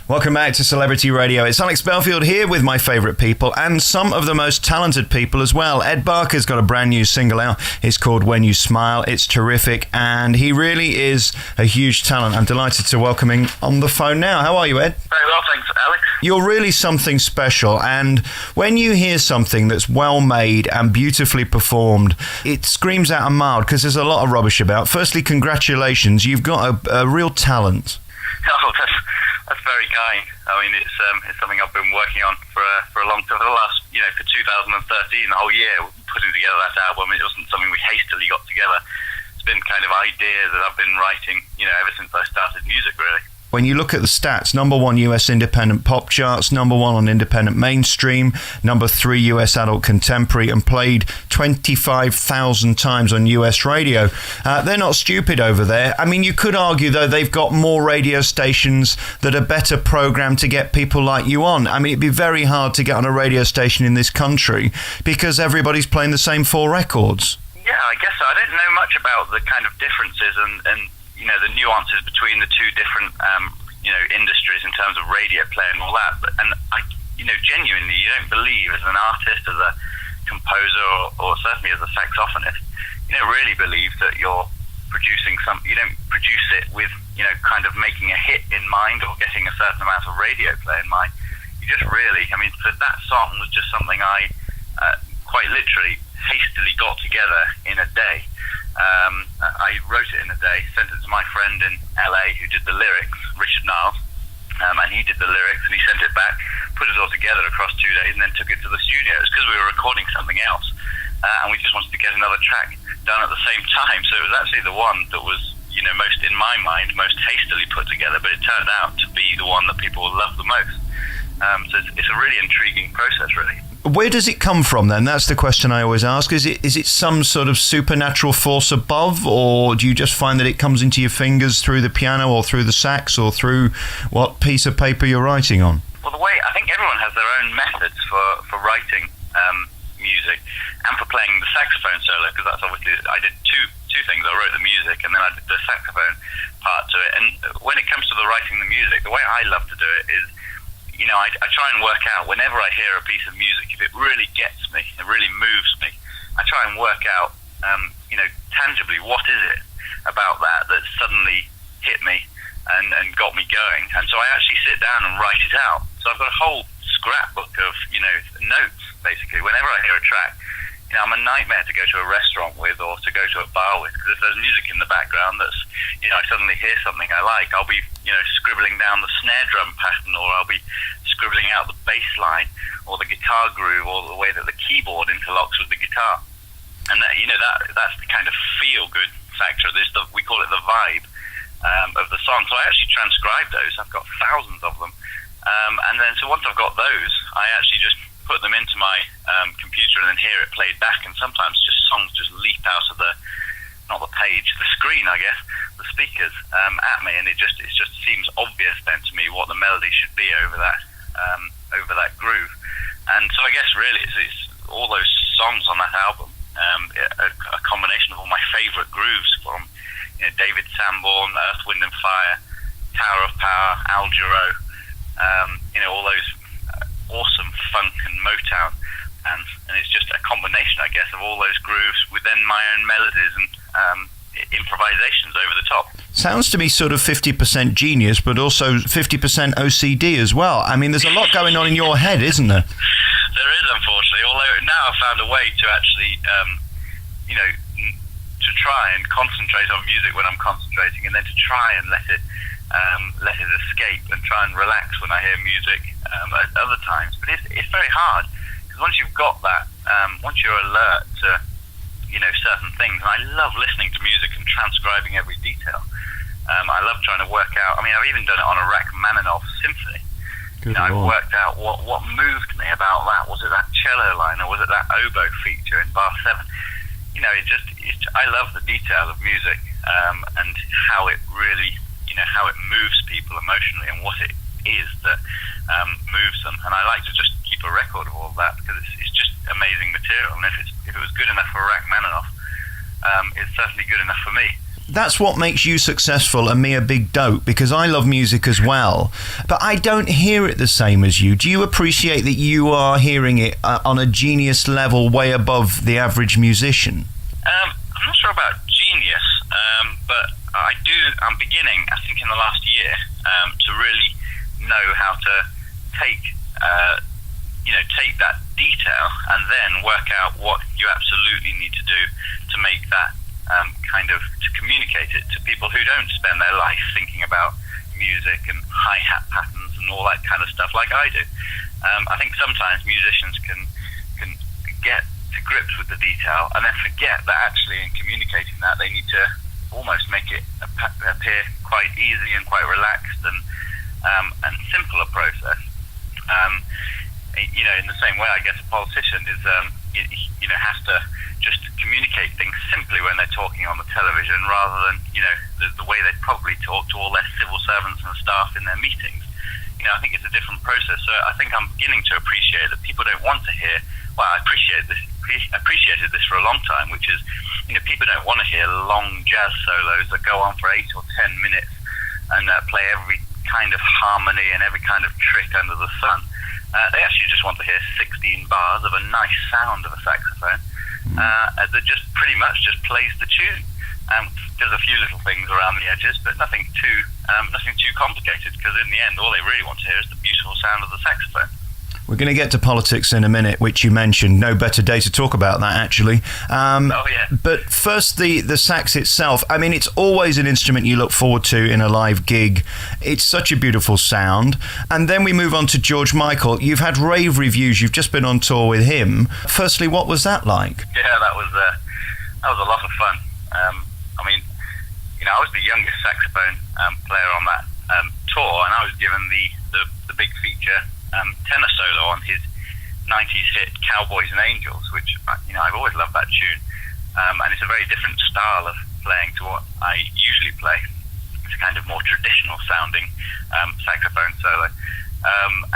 Welcome back to Celebrity Radio. It's Alex Belfield here with my favourite people and some of the most talented people as well. Ed Barker's got a brand new single out. It's called When You Smile. It's terrific and he really is a huge talent. I'm delighted to welcome him on the phone now. How are you, Ed? Very well, thanks, Alex. You're really something special, and when you hear something that's well made and beautifully performed, it screams out a mile because there's a lot of rubbish about. Firstly, congratulations. You've got a real talent. Oh, that's very kind. I mean, it's something I've been working on for a long time. For the last, for 2013, the whole year, putting together that album. It wasn't something we hastily got together. It's been kind of ideas that I've been writing, ever since I started music, really. When you look at the stats, number 1 US independent pop charts, number 1 on independent mainstream, number 3 US adult contemporary, and played 25,000 times on US radio. They're not stupid over there. I mean, you could argue, though, they've got more radio stations that are better programmed to get people like you on. I mean, it'd be very hard to get on a radio station in this country because everybody's playing the same 4 records. Yeah, I guess so. I don't know much about the kind of differences and the nuances between the two different, industries in terms of radio play and all that. And I, genuinely, you don't believe as an artist, as a composer, or certainly as a saxophonist, you don't really believe that you're producing you don't produce it with, kind of making a hit in mind or getting a certain amount of radio play in mind. You just really, so that song was just something I quite literally hastily got together in a day. I wrote it in a day, sent it to my friend in LA who did the lyrics, Richard Niles, and he did the lyrics and he sent it back, put it all together across 2 days and then took it to the studio. It's because we were recording something else and we just wanted to get another track done at the same time. So it was actually the one that was, most, in my mind, most hastily put together, but it turned out to be the one that people love the most. So it's a really intriguing process, really. Where does it come from then? That's the question I always ask. Is it some sort of supernatural force above, or do you just find that it comes into your fingers through the piano or through the sax or through what piece of paper you're writing on? Well, I think everyone has their own methods for writing music and for playing the saxophone solo, because that's obviously, I did two things. I wrote the music and then I did the saxophone part to it. And when it comes to the writing the music, the way I love to do it is, I try and work out whenever I hear a piece of music, if it really gets me, it really moves me, I try and work out, tangibly, what is it about that suddenly hit me and got me going. And so I actually sit down and write it out. So I've got a whole scrapbook of, notes, basically. Whenever I hear a track, I'm a nightmare to go to a restaurant with or to go to a bar with, because if there's music in the background that's, I suddenly hear something I like, I'll be, scribbling down the snare drum pattern, or I'll be scribbling out the bass line or the guitar groove or the way that the keyboard interlocks with the guitar. And that's the kind of feel-good factor. We call it the vibe of the song. So I actually transcribe those. I've got thousands of them. And then so once I've got those, I actually just put them into my computer and then hear it played back, and sometimes songs just leap out of the screen, I guess, the speakers at me, and it just seems obvious then to me what the melody should be over that groove. And so I guess really it's all those songs on that album, a combination of all my favourite grooves from David Sanborn, Earth, Wind and Fire, Tower of Power, Al Jarreau, all those awesome funk and Motown, and it's just a combination, I guess, of all those grooves with then my own melodies and improvisations over the top. Sounds to me sort of 50% genius, but also 50% OCD as well. I mean, there's a lot going on in your head, isn't there? There is, unfortunately, although now I've found a way to actually, to try and concentrate on music when I'm concentrating, and then to try and let it escape and try and relax when I hear music at other times. But it's very hard, because once you've got that, once you're alert to certain things, and I love listening to music and transcribing every detail. I love trying to work out, I've even done it on a Rachmaninoff symphony. I've worked out what moved me about that. Was it that cello line, or was it that oboe feature in bar 7? I love the detail of music and how it really, how it moves people emotionally and what it is that moves them. And I like to just keep a record of all of that, because it's just amazing material. And if it was good enough for Rachmaninoff, it's certainly good enough for me. that's what makes you successful and me a big dope, because I love music as well, but I don't hear it the same as you. Do you appreciate that you are hearing it on a genius level way above the average musician? I'm not sure about genius, but I'm beginning, I think in the last year, to really know how to take that detail and then work out what you absolutely need to do to make that to communicate it to people who don't spend their life thinking about music and hi-hat patterns and all that kind of stuff like I do. I think sometimes musicians can get to grips with the detail and then forget that actually in communicating that they need to almost make it appear quite easy and quite relaxed and simple a process. In the same way, I guess a politician is has to just communicate things simply when they're talking on the television, rather than the way they probably talk to all their civil servants and staff in their meetings. I think it's a different process. So I think I'm beginning to appreciate that people don't want to hear. Well, I appreciated this for a long time, which is people don't want to hear long jazz solos that go on for 8 or 10 minutes and play every kind of harmony and every kind of trick under the sun. They actually just want to hear 16 bars of a nice sound of a saxophone that just pretty much just plays the tune. There's a few little things around the edges, but nothing too complicated, because in the end all they really want to hear is the beautiful sound of the saxophone. We're going to get to politics in a minute, which you mentioned. No better day to talk about that, actually. But first, the sax itself. I mean, it's always an instrument you look forward to in a live gig. It's such a beautiful sound. And then we move on to George Michael. You've had rave reviews. You've just been on tour with him. Firstly, what was that like? Yeah, that was a lot of fun. I was the youngest saxophone player on that tour, and I was given the big feature tenor solo on his 90s hit Cowboys and Angels, which I've always loved that tune, and it's a very different style of playing to what I usually play. It's a kind of more traditional sounding saxophone solo,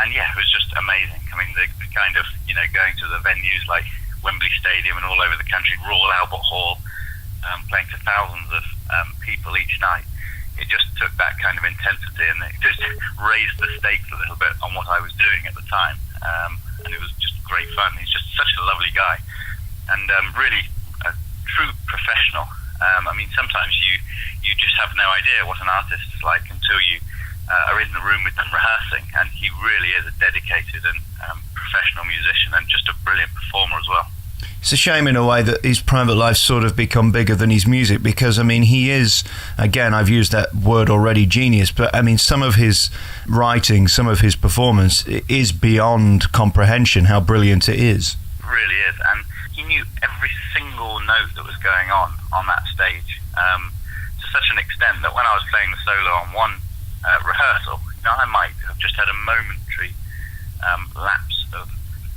and it was just amazing. I mean, the kind of going to the venues like Wembley Stadium and all over the country, Royal Albert Hall, playing to thousands of people each night. It just took that kind of intensity, and it just raised the stakes a little bit on what I was doing at the time. And it was just great fun. He's just such a lovely guy, and really a true professional. Sometimes you just have no idea what an artist is like until you are in the room with them rehearsing, and he really is a dedicated and professional musician, and just a brilliant performer as well. It's a shame in a way that his private life's sort of become bigger than his music, because, he is, again, I've used that word already, genius, but, some of his writing, some of his performance is beyond comprehension how brilliant it is. It really is, and he knew every single note that was going on that stage, to such an extent that when I was playing the solo on one rehearsal, I might have just had a momentary lapse of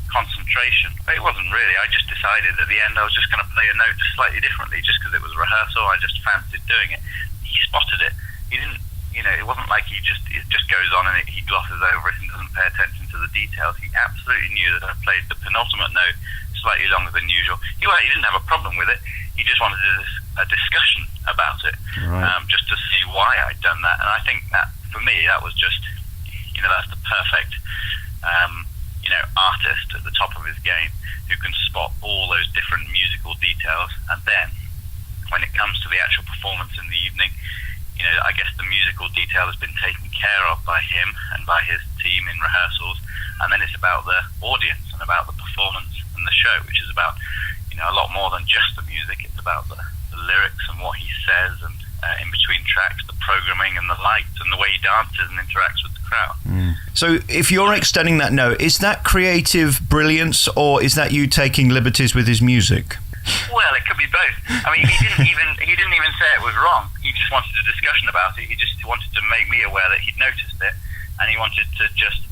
concentration. But it wasn't really. I just decided at the end I was just going to play a note just slightly differently, just because it was rehearsal. I just fancied doing it. He spotted it. He didn't, it wasn't like it just goes on and he glosses over it and doesn't pay attention to the details. He absolutely knew that I played the penultimate note slightly longer than usual. He didn't have a problem with it. He just wanted a discussion about it, right. Just to see why I'd done that. And I think that, for me, that was just, that's the perfect artist at the top of his game, who can spot all those different musical details, and then when it comes to the actual performance in the evening, I guess the musical detail has been taken care of by him and by his team in rehearsals, and then it's about the audience and about the performance and the show, which is about a lot more than just the music. It's about the lyrics and what he says, and in between tracks, the programming and the lights and the way he dances and interacts with the crowd. So if you're extending that note, is that creative brilliance, or is that you taking liberties with his music? Well, it could be both. He didn't even say it was wrong. He just wanted a discussion about it. He just wanted to make me aware that he'd noticed it, and he wanted to just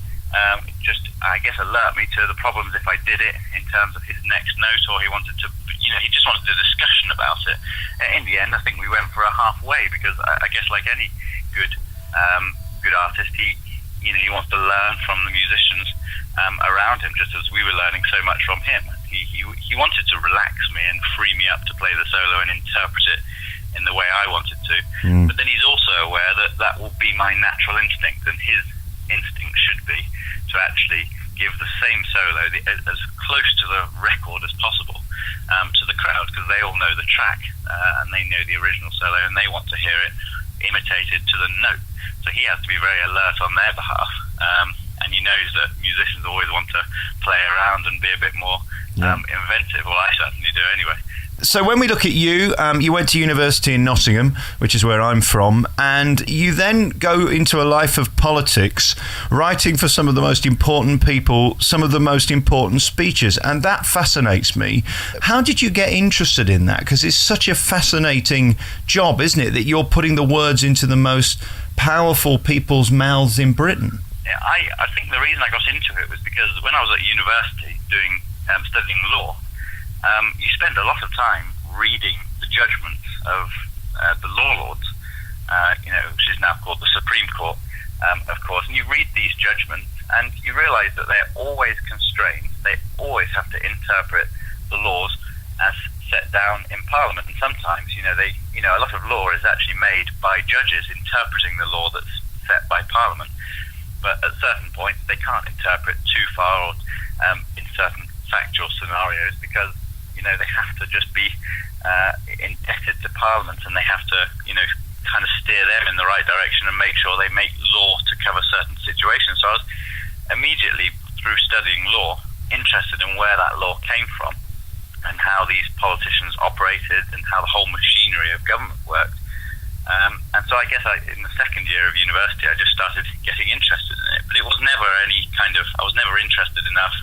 I guess alert me to the problems if I did it in terms of his next note, or he wanted to, he just wanted a discussion about it. In the end, I think we went for a halfway, because I guess like any good artist, he wants to learn from the musicians around him, just as we were learning so much from him. He wanted to relax me and free me up to play the solo and interpret it in the way I wanted to. But then he's also aware that that will be my natural instinct, and his instinct should be to actually give the same solo as close to the record as possible to the crowd, because they all know the track and they know the original solo, and they want to hear it imitated to the note. So he has to be very alert on their behalf, and he knows that musicians always want to play around and be a bit more inventive. Well, I certainly do anyway. So when we look at you, you went to university in Nottingham, which is where I'm from, and you then go into a life of politics, writing for some of the most important people, some of the most important speeches, and that fascinates me. How did you get interested in that? Because it's such a fascinating job, isn't it, that you're putting the words into the most powerful people's mouths in Britain? Yeah, I think the reason I got into it was because when I was at university doing studying law, you spend a lot of time reading the judgments of the law lords, which is now called the Supreme Court, of course. And you read these judgments, and you realise that they're always constrained. They always have to interpret the laws as set down in Parliament. And sometimes, a lot of law is actually made by judges interpreting the law that's set by Parliament. But at certain points, they can't interpret too far, or in certain factual scenarios, because they have to just be indebted to Parliament, and they have to kind of steer them in the right direction and make sure they make law to cover certain situations. So I was immediately, through studying law, interested in where that law came from and how these politicians operated and how the whole machinery of government worked. And so I guess in the second year of university, I just started getting interested in it. But it was never I was never interested enough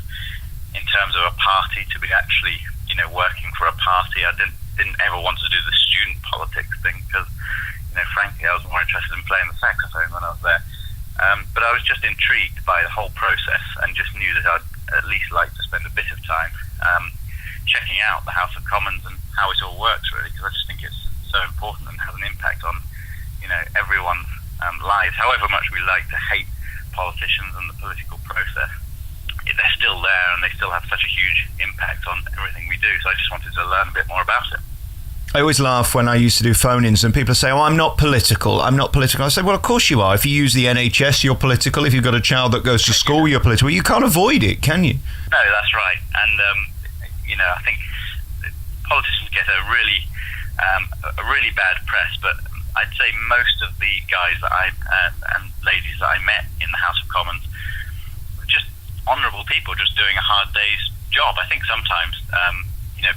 in terms of a party to be actually, working for a party. I didn't ever want to do the student politics thing, because, frankly, I was more interested in playing the saxophone when I was there. But I was just intrigued by the whole process, and just knew that I'd at least like to spend a bit of time checking out the House of Commons and how it all works, really, because I just think it's so important and has an impact on, everyone's lives. However much we like to hate politicians and the political process, they're still there, and they still have such a huge impact on everything we do. So I just wanted to learn a bit more about it. I always laugh when I used to do phone-ins and people say, "Oh, I'm not political. I say, well, of course you are. If you use the NHS, you're political. If you've got a child that goes to school, you're political. You can't avoid it, can you?" No, that's right. And, I think politicians get a really bad press, but I'd say most of the guys that and ladies that I met in the House of Commons were just honourable people, just doing a hard day's job. I think sometimes,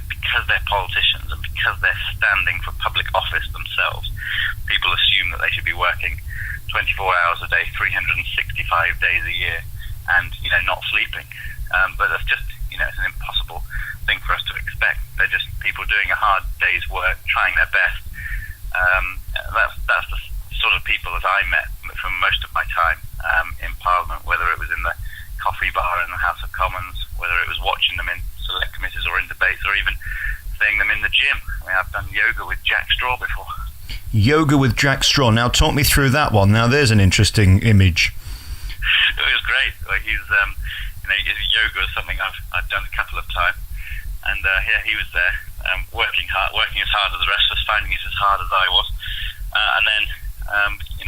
because they're politicians and because they're standing for public office themselves, people assume that they should be working 24 hours a day, 365 days a year, and not sleeping. But that's just it's an impossible thing for us to expect. They're just people doing a hard day's work, trying their best. That's the sort of people that I met for most of my time in Parliament, whether it was in the coffee bar in the House of Commons, whether it was watching them in select committees or in debates, or even seeing them in the gym. I've done yoga with Jack Straw before. Yoga with Jack Straw. Now talk me through that one. Now there's an interesting image. It was great. He's yoga is something I've done a couple of times, and he was there working as hard as the rest of us, finding it as hard as I was, and then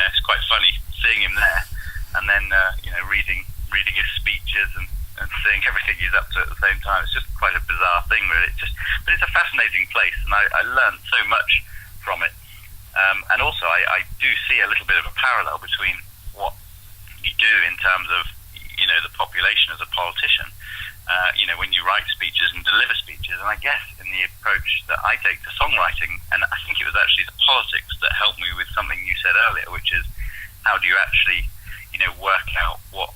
it's quite funny seeing him there, and then reading his speeches and seeing everything he's up to at the same time. It's just quite a bizarre thing, really. But it's a fascinating place, and I learned so much from it. And also, I do see a little bit of a parallel between what you do in terms of the population as a politician. When you write speeches and deliver speeches, and I guess in the approach that I take to songwriting, and I think it was actually the politics that helped me with something you said earlier, which is how do you actually work out what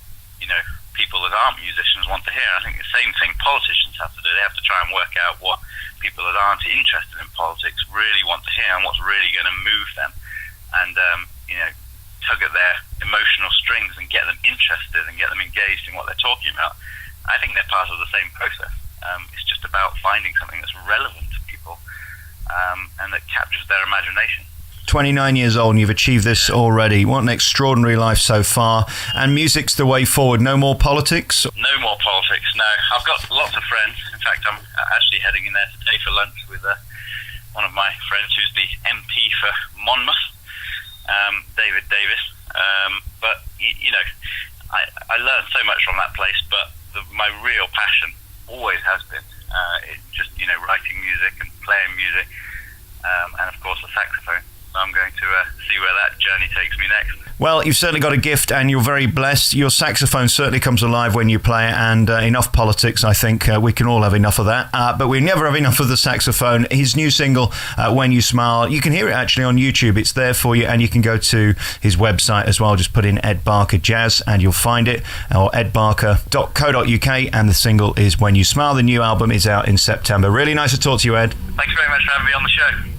people that aren't musicians want to hear. I think the same thing politicians have to do. They have to try and work out what people that aren't interested in politics really want to hear, and what's really going to move them, and tug at their emotional strings and get them interested and get them engaged in what they're talking about. I think they're part of the same process. It's just about finding something that's relevant to people and that captures their imagination. 29 years old and you've achieved this already. What an extraordinary life so far. And music's the way forward. No more politics? No more politics, no. I've got lots of friends. In fact, I'm actually heading in there today for lunch with one of my friends who's the MP for Monmouth, David Davis. But I learned so much from that place. But my real passion always has been writing music and playing music, and of course the saxophone. So I'm going to see where that journey takes me next. Well, you've certainly got a gift and you're very blessed. Your saxophone certainly comes alive when you play it, and enough politics, I think we can all have enough of that. But we never have enough of the saxophone. His new single, When You Smile, you can hear it actually on YouTube. It's there for you, and you can go to his website as well. Just put in Ed Barker Jazz and you'll find it, or edbarker.co.uk, and the single is When You Smile. The new album is out in September. Really nice to talk to you, Ed. Thanks very much for having me on the show.